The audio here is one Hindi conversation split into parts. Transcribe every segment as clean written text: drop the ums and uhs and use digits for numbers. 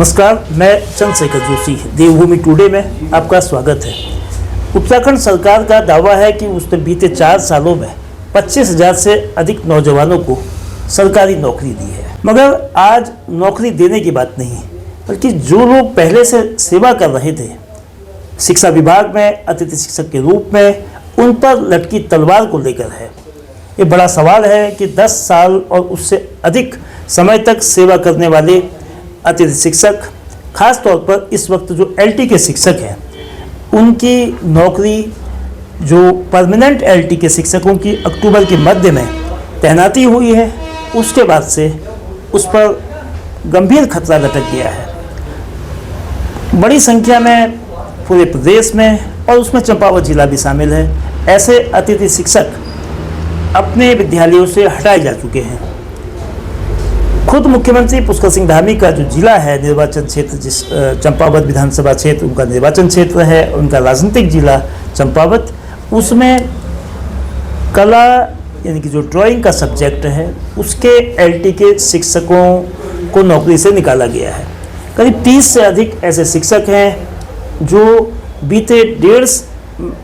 नमस्कार, मैं चंद्रशेखर जोशी देवभूमि टुडे में आपका स्वागत है। उत्तराखंड सरकार का दावा है कि उसने बीते 4 सालों में 25,000 से अधिक नौजवानों को सरकारी नौकरी दी है। मगर आज नौकरी देने की बात नहीं, बल्कि जो लोग पहले से सेवा कर रहे थे शिक्षा विभाग में अतिथि शिक्षक के रूप में, उन पर लटकी तलवार को लेकर है। ये बड़ा सवाल है कि 10 साल और उससे अधिक समय तक सेवा करने वाले अतिथि शिक्षक, खास तौर पर इस वक्त जो एलटी के शिक्षक हैं, उनकी नौकरी, जो परमानेंट एलटी के शिक्षकों की अक्टूबर के मध्य में तैनाती हुई है, उसके बाद से उस पर गंभीर खतरा लटक गया है। बड़ी संख्या में पूरे प्रदेश में और उसमें चंपावत जिला भी शामिल है, ऐसे अतिथि शिक्षक अपने विद्यालयों से हटाए जा चुके हैं। खुद मुख्यमंत्री पुष्कर सिंह धामी का जो जिला है, निर्वाचन क्षेत्र, जिस चंपावत विधानसभा क्षेत्र उनका निर्वाचन क्षेत्र है, उनका राजनीतिक जिला चंपावत, उसमें कला यानी कि जो ड्राइंग का सब्जेक्ट है, उसके एलटी के शिक्षकों को नौकरी से निकाला गया है। करीब 30 से अधिक ऐसे शिक्षक हैं जो बीते 1.5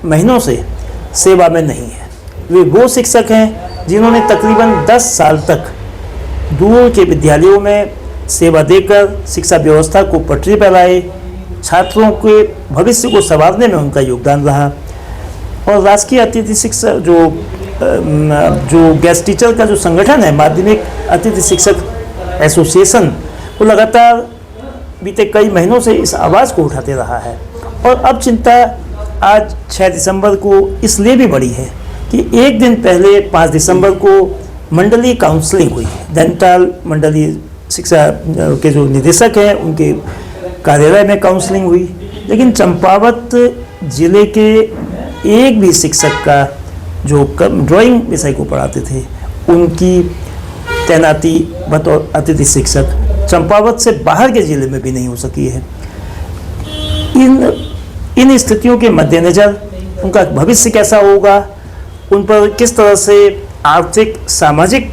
महीनों से सेवा में नहीं है। वे वो शिक्षक हैं जिन्होंने तकरीबन 10 साल तक दूर के विद्यालयों में सेवा देकर शिक्षा व्यवस्था को पटरी पर लाए, छात्रों के भविष्य को संवारने में उनका योगदान रहा। और राजकीय अतिथि शिक्षक जो गेस्ट टीचर का जो संगठन है, माध्यमिक अतिथि शिक्षक एसोसिएशन, वो लगातार बीते कई महीनों से इस आवाज़ को उठाते रहा है। और अब चिंता आज 6 दिसंबर को इसलिए भी बढ़ी है कि एक दिन पहले 5 दिसंबर को मंडलीय काउंसलिंग हुई। दैनताल मंडलीय शिक्षा के जो निदेशक हैं, उनके कार्यालय में काउंसलिंग हुई, लेकिन चंपावत जिले के एक भी शिक्षक का जो ड्राइंग विषय को पढ़ाते थे, उनकी तैनाती बतौर अतिथि शिक्षक चंपावत से बाहर के जिले में भी नहीं हो सकी है। इन स्थितियों के मद्देनज़र उनका भविष्य कैसा होगा, उन पर किस तरह से आर्थिक सामाजिक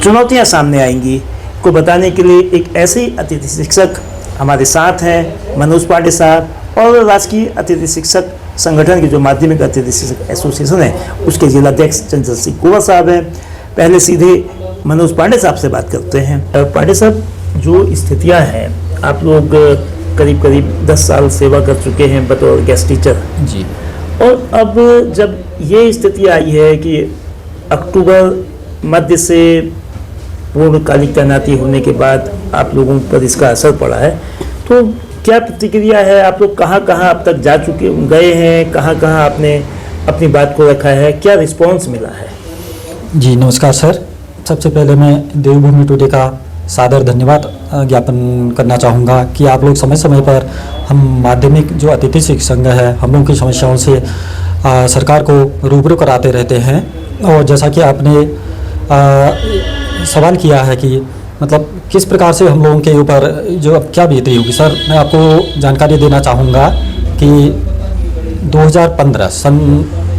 चुनौतियां सामने आएंगी, को बताने के लिए एक ऐसे ही अतिथि शिक्षक हमारे साथ हैं, मनोज पांडे साहब, और राजकीय अतिथि शिक्षक संगठन की जो माध्यमिक अतिथि शिक्षक एसोसिएशन है, उसके जिलाध्यक्ष चंद्र सिंह कुंवर साहब हैं। पहले सीधे मनोज पांडे साहब से बात करते हैं। पांडे साहब, जो स्थितियाँ हैं, आप लोग करीब 10 साल सेवा कर चुके हैं बतौर गेस्ट टीचर जी, और अब जब ये स्थिति आई है कि अक्टूबर मध्य से पूर्णकालिक तैनाती होने के बाद आप लोगों पर इसका असर पड़ा है, तो क्या प्रतिक्रिया है? आप लोग कहाँ अब तक गए हैं, कहाँ आपने अपनी बात को रखा है, क्या रिस्पॉन्स मिला है? जी नमस्कार सर। सबसे पहले मैं देवभूमि टुडे का सादर धन्यवाद ज्ञापन करना चाहूँगा कि आप लोग समय समय पर हम माध्यमिक जो अतिथि शिक्षक संघ है, हम लोगों की समस्याओं से सरकार को रूबरू कराते रहते हैं। और जैसा कि आपने सवाल किया है कि मतलब किस प्रकार से हम लोगों के ऊपर जो अब क्या बीती होगी, सर मैं आपको जानकारी देना चाहूँगा कि सन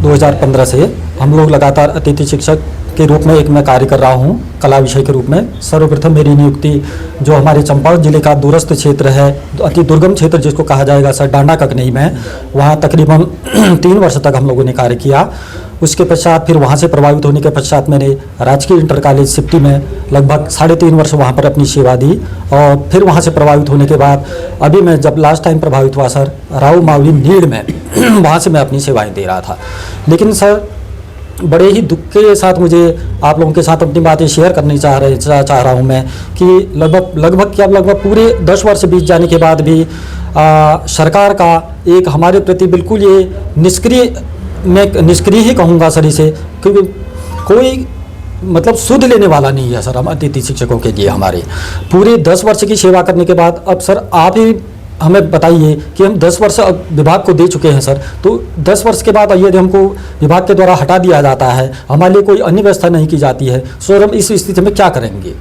2015 से हम लोग लगातार अतिथि शिक्षक के रूप में मैं कार्य कर रहा हूँ, कला विषय के रूप में। सर्वप्रथम मेरी नियुक्ति जो हमारे चंपावत जिले का दूरस्थ क्षेत्र है, अति दुर्गम क्षेत्र जिसको कहा जाएगा सर, डांडा ककनई में, वहाँ तकरीबन 3 वर्ष तक हम लोगों ने कार्य किया। उसके पश्चात फिर वहाँ से प्रभावित होने के पश्चात मैंने राजकीय इंटर कॉलेज सिप्टी में लगभग 3.5 वर्ष वहाँ पर अपनी सेवा दी। और फिर वहाँ से प्रभावित होने के बाद अभी मैं जब लास्ट टाइम प्रभावित हुआ सर, राव मावली नीड़ में वहाँ से मैं अपनी सेवाएँ दे रहा था। लेकिन सर बड़े ही दुख के साथ मुझे आप लोगों के साथ अपनी बातें शेयर करनी चाह रहा हूँ मैं कि लगभग पूरे 10 वर्ष बीत जाने के बाद भी सरकार का एक हमारे प्रति बिल्कुल ये निष्क्रिय ही कहूँगा सर इसे, क्योंकि कोई मतलब सुध लेने वाला नहीं है सर हम अतिथि शिक्षकों के लिए। हमारे पूरे 10 वर्ष की सेवा करने के बाद अब सर आप ही हमें बताइए कि हम 10 वर्ष अब विभाग को दे चुके हैं सर, तो 10 वर्ष के बाद यदि हमको विभाग के द्वारा हटा दिया जाता है, हमारे लिए कोई अन्य व्यवस्था नहीं की जाती है, सर हम इस स्थिति में क्या करेंगे?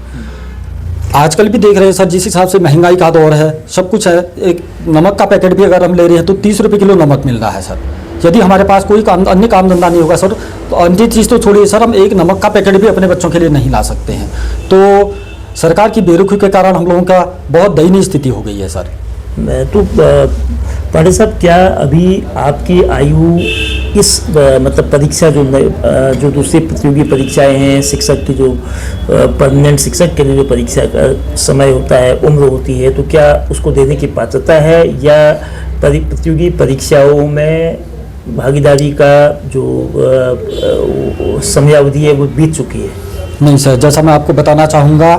आजकल भी देख रहे हैं सर, जिस हिसाब से महंगाई का दौर है, सब कुछ है। एक नमक का पैकेट भी अगर हम ले रहे हैं तो 30 रुपये किलो नमक मिल रहा है सर। यदि हमारे पास कोई अन्य काम धंधा नहीं होगा सर, तो अन्य चीज़ तो छोड़िए सर, हम एक नमक का पैकेट भी अपने बच्चों के लिए नहीं ला सकते हैं। तो सरकार की बेरुखी के कारण हम लोगों का बहुत दयनीय स्थिति हो गई है सर। तो पांडे साहब, क्या अभी आपकी आयु इस मतलब परीक्षा जो दूसरी प्रतियोगी परीक्षाएं हैं, शिक्षक की जो परमानेंट शिक्षक के लिए जो परीक्षा का समय होता है, उम्र होती है, तो क्या उसको देने की पात्रता है या प्रतियोगी परीक्षाओं में भागीदारी का जो समयावधि है वो बीत चुकी है? नहीं सर, जैसा मैं आपको बताना चाहूँगा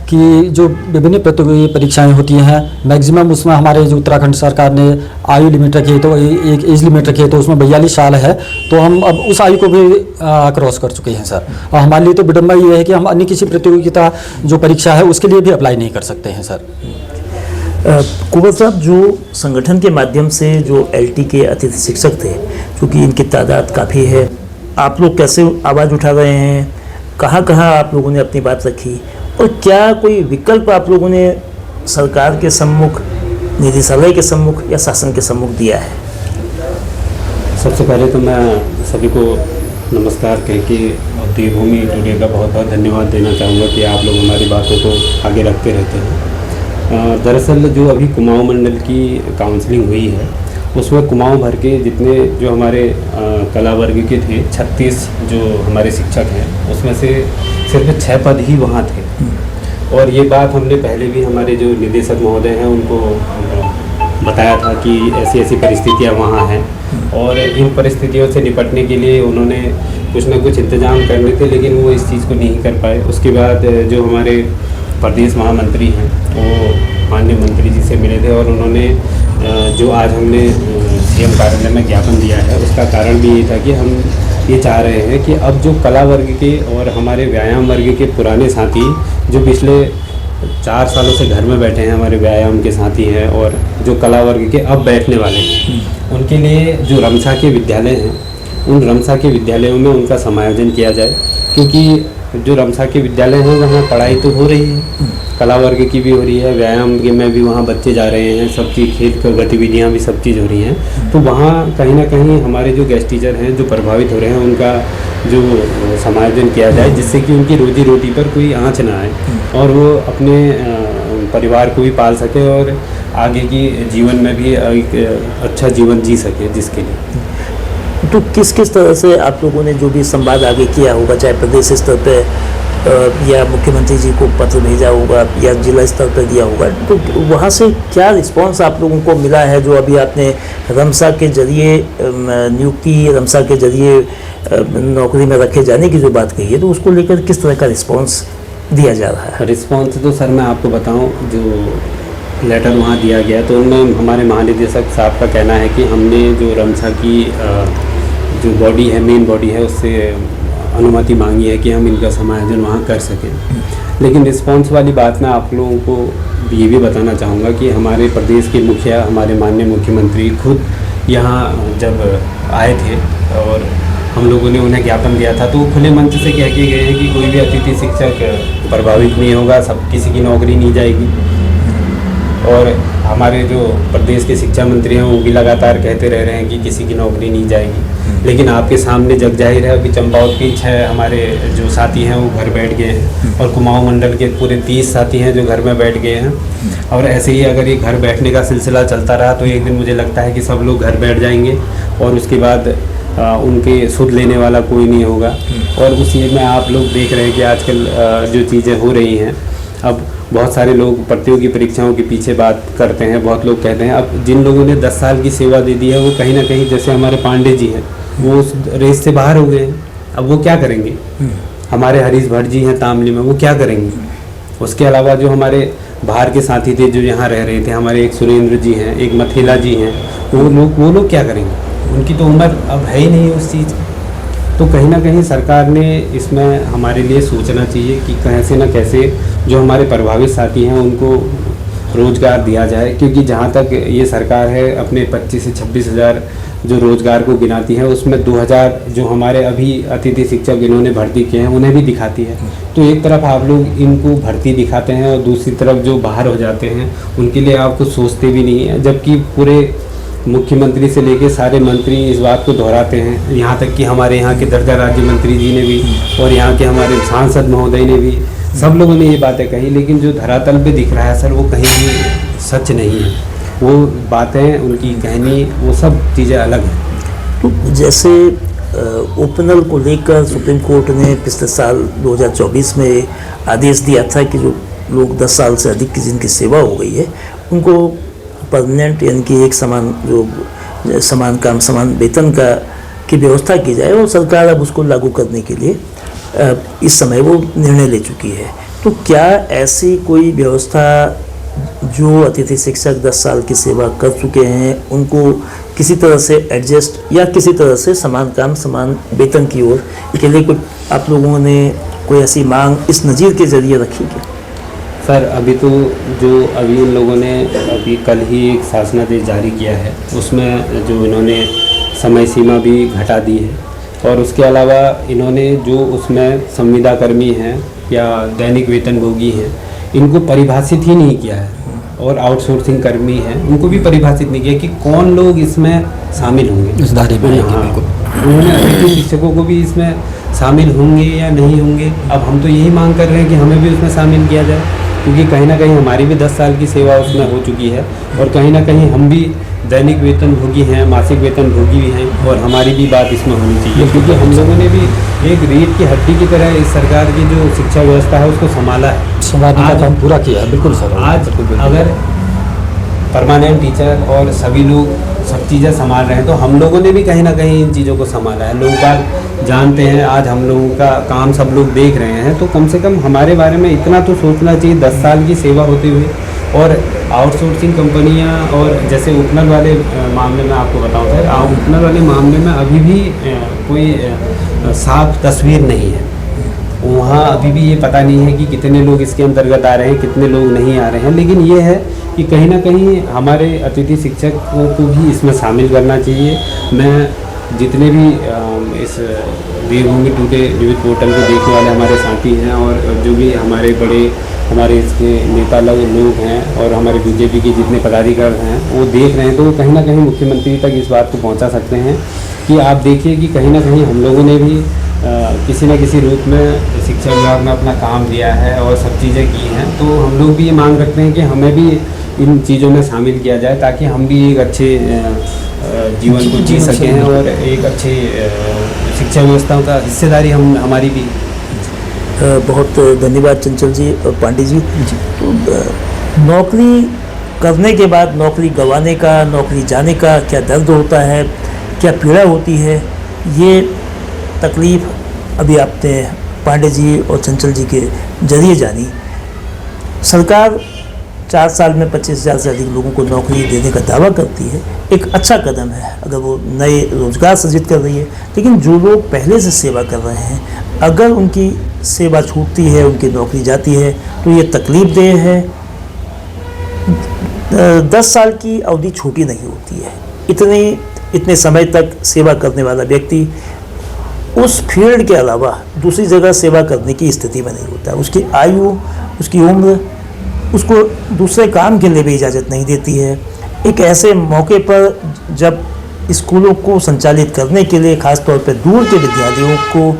कि जो विभिन्न प्रतियोगी परीक्षाएं होती हैं, मैक्सिमम उसमें हमारे जो उत्तराखंड सरकार ने आयु लिमिट रखी है, तो एक एज लिमिट रखी है, तो उसमें 42 साल है। तो हम अब उस आयु को भी क्रॉस कर चुके हैं सर। और हमारे लिए तो विडंबना ये है कि हम अन्य किसी प्रतियोगिता जो परीक्षा है उसके लिए भी अप्लाई नहीं कर सकते हैं सर। कुंवर साहब, जो संगठन के माध्यम से जो LT के अतिथि शिक्षक थे, क्योंकि इनकी तादाद काफ़ी है, आप लोग कैसे आवाज़ उठा रहे हैं, कहाँ कहाँ आप लोगों ने अपनी बात रखी, और क्या कोई विकल्प आप लोगों ने सरकार के सम्मुख, निदेशालय के सम्मुख या शासन के सम्मुख दिया है? सबसे पहले तो मैं सभी को नमस्कार कह के और देवभूमि टुडे का बहुत बहुत धन्यवाद देना चाहूँगा कि आप लोग हमारी बातों को आगे रखते रहते हैं। दरअसल जो अभी कुमाऊं मंडल की काउंसलिंग हुई है, उसमें कुमाऊं भर के जितने जो हमारे कला वर्ग के थे, 36 जो हमारे शिक्षक हैं, उसमें से सिर्फ 6 पद ही वहाँ थे। और ये बात हमने पहले भी हमारे जो निदेशक महोदय हैं उनको बताया था कि ऐसी ऐसी परिस्थितियाँ वहाँ हैं, और इन परिस्थितियों से निपटने के लिए उन्होंने कुछ ना कुछ इंतजाम करने थे, लेकिन वो इस चीज़ को नहीं कर पाए। उसके बाद जो हमारे प्रदेश महामंत्री हैं वो माननीय मंत्री जी से मिले थे, और उन्होंने जो आज हमने CM कार्यालय में ज्ञापन दिया है, उसका कारण भी ये था कि हम ये चाह रहे हैं कि अब जो कला वर्ग के और हमारे व्यायाम वर्ग के पुराने साथी जो पिछले 4 सालों से घर में बैठे हैं, हमारे व्यायाम के साथी हैं, और जो कला वर्ग के अब बैठने वाले हैं, उनके लिए जो रमसा के विद्यालय हैं, उन रमसा के विद्यालयों में उनका समायोजन किया जाए। क्योंकि जो रमसा के विद्यालय हैं वहाँ पढ़ाई तो हो रही है, कला वर्ग की भी हो रही है, व्यायाम के में भी वहाँ बच्चे जा रहे हैं, सब चीज़ खेल गतिविधियाँ भी सब चीज़ हो रही हैं। तो वहाँ कहीं ना कहीं हमारे जो गेस्ट टीचर हैं जो प्रभावित हो रहे हैं, उनका जो समायोजन किया जाए, जिससे कि उनकी रोजी रोटी पर कोई आँच ना आए और वो अपने परिवार को भी पाल सके और आगे की जीवन में भी एक अच्छा जीवन जी सके, जिसके लिए। तो किस किस तरह से आप लोगों ने जो भी संवाद आगे किया होगा, चाहे प्रदेश स्तर पे या मुख्यमंत्री जी को पत्र भेजा होगा या जिला स्तर पर दिया होगा, तो वहाँ से क्या रिस्पांस आप लोगों को मिला है? जो अभी आपने रमसा के जरिए नियुक्ति, रमसा के जरिए नौकरी में रखे जाने की जो बात कही है, तो उसको लेकर किस तरह का रिस्पांस दिया जा रहा है? रिस्पांस तो सर मैं आपको बताऊँ, जो लेटर वहाँ दिया गया तो उनमें हमारे महानिदेशक साहब का कहना है कि हमने जो रमसा की जो बॉडी है, मेन बॉडी है, उससे अनुमति मांगी है कि हम इनका समायोजन वहाँ कर सकें। लेकिन रिस्पांस वाली बात मैं आप लोगों को ये भी बताना चाहूँगा कि हमारे प्रदेश के मुखिया, हमारे माननीय मुख्यमंत्री खुद यहाँ जब आए थे और हम लोगों ने उन्हें ज्ञापन दिया था, तो खुले मंच से कह के गए हैं कि कोई भी अतिथि शिक्षक प्रभावित नहीं होगा, सब किसी की नौकरी नहीं जाएगी। और हमारे जो प्रदेश के शिक्षा मंत्री हैं वो भी लगातार कहते रह रहे हैं कि किसी की नौकरी नहीं जाएगी। लेकिन आपके सामने जग जाहिर है कि चंपावत के 6 हमारे जो साथी हैं वो घर बैठ गए हैं, और कुमाऊं मंडल के पूरे 30 साथी हैं जो घर में बैठ गए हैं। और ऐसे ही अगर ये घर बैठने का सिलसिला चलता रहा तो एक दिन मुझे लगता है कि सब लोग घर बैठ जाएंगे और उसके बाद उनके सुध लेने वाला कोई नहीं होगा। और उसी में आप लोग देख रहे हैं कि आजकल जो चीज़ें हो रही हैं, अब बहुत सारे लोग प्रतियोगी परीक्षाओं के पीछे बात करते हैं, बहुत लोग कहते हैं। अब जिन लोगों ने 10 साल की सेवा दे दी है वो कहीं ना कहीं, जैसे हमारे पांडे जी हैं, वो उस रेस से बाहर हो गए हैं। अब वो क्या करेंगे? हमारे हरीश भट्ट जी हैं तामली में, वो क्या करेंगे? उसके अलावा जो हमारे बाहर के साथी थे जो यहाँ रह रहे थे, हमारे एक सुरेंद्र जी हैं, एक मथेला जी हैं, वो लोग क्या करेंगे? उनकी तो उम्र अब है ही नहीं उस चीज़ की। तो कहीं ना कहीं सरकार ने इसमें हमारे लिए सोचना चाहिए कि कैसे न कैसे जो हमारे प्रभावित साथी हैं उनको रोज़गार दिया जाए। क्योंकि जहाँ तक ये सरकार है अपने 25 से 26 हज़ार जो रोज़गार को गिनाती है, उसमें 2000 जो हमारे अभी अतिथि शिक्षक इन्होंने भर्ती किए हैं उन्हें भी दिखाती है। तो एक तरफ आप लोग इनको भर्ती दिखाते हैं और दूसरी तरफ जो बाहर हो जाते हैं उनके लिए आप कुछ सोचते भी नहीं है, जबकि पूरे मुख्यमंत्री से लेके सारे मंत्री इस बात को दोहराते हैं। यहाँ तक कि हमारे यहाँ के दर्जा राज्य मंत्री जी ने भी और यहाँ के हमारे सांसद महोदय ने भी सब लोगों ने ये बातें कही, लेकिन जो धरातल पे दिख रहा है सर वो कहीं भी सच नहीं है। वो बातें, उनकी कहनी, वो सब चीज़ें अलग हैं। तो जैसे ओपनल को लेकर सुप्रीम कोर्ट ने पिछले साल 2024 में आदेश दिया था कि जो लोग 10 साल से अधिक की जिनकी सेवा हो गई है उनको परमानेंट यानी कि एक समान जो समान काम समान वेतन का की व्यवस्था की जाए, और सरकार अब उसको लागू करने के लिए इस समय वो निर्णय ले चुकी है। तो क्या ऐसी कोई व्यवस्था जो अतिथि शिक्षक 10 साल की सेवा कर चुके हैं उनको किसी तरह से एडजस्ट या किसी तरह से समान काम समान वेतन की ओर के लिए कुछ आप लोगों ने कोई ऐसी मांग इस नज़ीर के जरिए रखी क्या? सर अभी तो जो अभी इन लोगों ने अभी कल ही एक शासनादेश जारी किया है, उसमें जो इन्होंने समय सीमा भी घटा दी है, और उसके अलावा इन्होंने जो उसमें संविदा कर्मी हैं या दैनिक वेतनभोगी हैं इनको परिभाषित ही नहीं किया है, और आउटसोर्सिंग कर्मी हैं उनको भी परिभाषित नहीं किया कि कौन लोग इसमें शामिल होंगे इस दायरे में। हाँ, उन्होंने अतिथि शिक्षकों को भी इसमें शामिल होंगे या नहीं होंगे। अब हम तो यही मांग कर रहे हैं कि हमें भी उसमें शामिल किया जाए, क्योंकि कहीं ना कहीं हमारी भी 10 साल की सेवा उसमें हो चुकी है, और कहीं ना कहीं हम भी दैनिक वेतन भोगी हैं, मासिक वेतन भोगी भी हैं, और हमारी भी बात इसमें होनी चाहिए, क्योंकि हम लोगों ने भी एक रीढ़ की हड्डी की तरह इस सरकार की जो शिक्षा व्यवस्था है उसको संभाला है, संवादने का काम पूरा किया है। बिल्कुल सर। आज अगर परमानेंट टीचर और सभी लोग सब चीज़ें संभाल रहे हैं तो हम लोगों ने भी कहीं ना कहीं इन चीज़ों को संभाला है। लोग बात जानते हैं, आज हम लोगों का काम सब लोग देख रहे हैं, तो कम से कम हमारे बारे में इतना तो सोचना चाहिए। 10 साल की सेवा होते हुए, और आउटसोर्सिंग कंपनियां, और जैसे उपनल वाले मामले में आपको बताऊं सर, उपनल वाले मामले में अभी भी कोई साफ तस्वीर नहीं है। वहाँ अभी भी ये पता नहीं है कि कितने लोग इसके अंतर्गत आ रहे हैं, कितने लोग नहीं आ रहे हैं, लेकिन ये है कि कहीं ना कहीं हमारे अतिथि शिक्षकों को भी इसमें शामिल करना चाहिए। मैं जितने भी इस देवभूमि टुडे न्यूज़ पोर्टल को देखने वाले हमारे साथी हैं, और जो भी हमारे बड़े हमारे इसके नेता लोग हैं, और हमारे बीजेपी के जितने पदाधिकारी हैं वो देख रहे हैं, तो वो कहीं ना कहीं मुख्यमंत्री तक इस बात को पहुंचा सकते हैं कि आप देखिए कि कहीं ना कहीं हम लोगों ने भी किसी न किसी रूप में शिक्षा विभाग में अपना काम दिया है और सब चीज़ें की हैं। तो हम लोग भी ये मांग रखते हैं कि हमें भी इन चीज़ों में शामिल किया जाए, ताकि हम भी एक अच्छे जीवन को जी सकें, और एक अच्छे शिक्षा व्यवस्था का हिस्सेदारी हमारी भी। बहुत धन्यवाद चंचल जी और पांडे जी। तो नौकरी करने के बाद नौकरी गंवाने का, नौकरी जाने का क्या दर्द होता है, क्या पीड़ा होती है, ये तकलीफ़ अभी आपने पांडे जी और चंचल जी के जरिए जानी। सरकार 4 साल में 25,000 से अधिक लोगों को नौकरी देने का दावा करती है, एक अच्छा कदम है अगर वो नए रोजगार सृजित कर रही है। लेकिन जो लोग पहले से सेवा कर रहे हैं, अगर उनकी सेवा छूटती है, उनकी नौकरी जाती है, तो ये तकलीफ देह है। 10 साल की अवधि छोटी नहीं होती है। इतने समय तक सेवा करने वाला व्यक्ति उस फील्ड के अलावा दूसरी जगह सेवा करने की स्थिति में नहीं होता। उसकी आयु, उसकी उम्र उसको दूसरे काम के लिए भी इजाज़त नहीं देती है। एक ऐसे मौके पर जब स्कूलों को संचालित करने के लिए, ख़ासतौर पर दूर के विद्यार्थियों को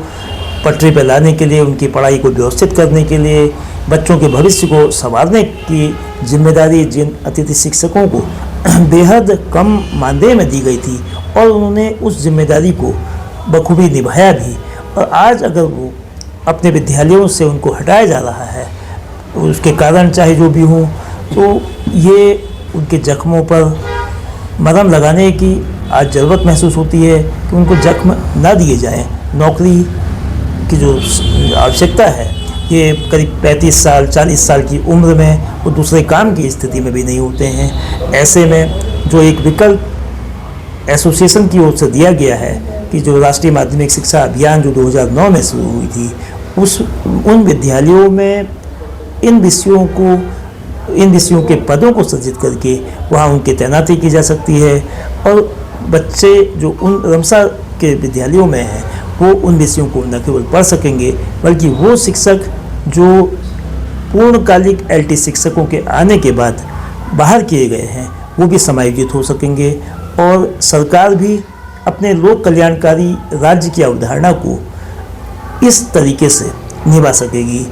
पटरी पर लाने के लिए, उनकी पढ़ाई को व्यवस्थित करने के लिए, बच्चों के भविष्य को संवारने की जिम्मेदारी जिन अतिथि शिक्षकों को बेहद कम मानदेय में दी गई थी, और उन्होंने उस जिम्मेदारी को बखूबी निभाया भी। और आज अगर वो अपने विद्यालयों से उनको हटाया जा रहा है, उसके कारण चाहे जो भी हों, तो ये उनके जख्मों पर मरहम लगाने की आज ज़रूरत महसूस होती है कि उनको जख्म ना दिए जाएं। नौकरी की जो आवश्यकता है, ये करीब 35 साल 40 साल की उम्र में वो दूसरे काम की स्थिति में भी नहीं होते हैं। ऐसे में जो एक विकल्प एसोसिएशन की ओर से दिया गया है कि जो राष्ट्रीय माध्यमिक शिक्षा अभियान जो 2009 में शुरू हुई थी, उन विद्यालयों में इन विषयों के पदों को सृजित करके वहाँ उनकी तैनाती की जा सकती है, और बच्चे जो उन रमसा के विद्यालयों में हैं वो उन विषयों को न केवल पढ़ सकेंगे, बल्कि वो शिक्षक जो पूर्णकालिक LT शिक्षकों के आने के बाद बाहर किए गए हैं वो भी समायोजित हो सकेंगे, और सरकार भी अपने लोक कल्याणकारी राज्य की अवधारणा को इस तरीके से निभा सकेगी।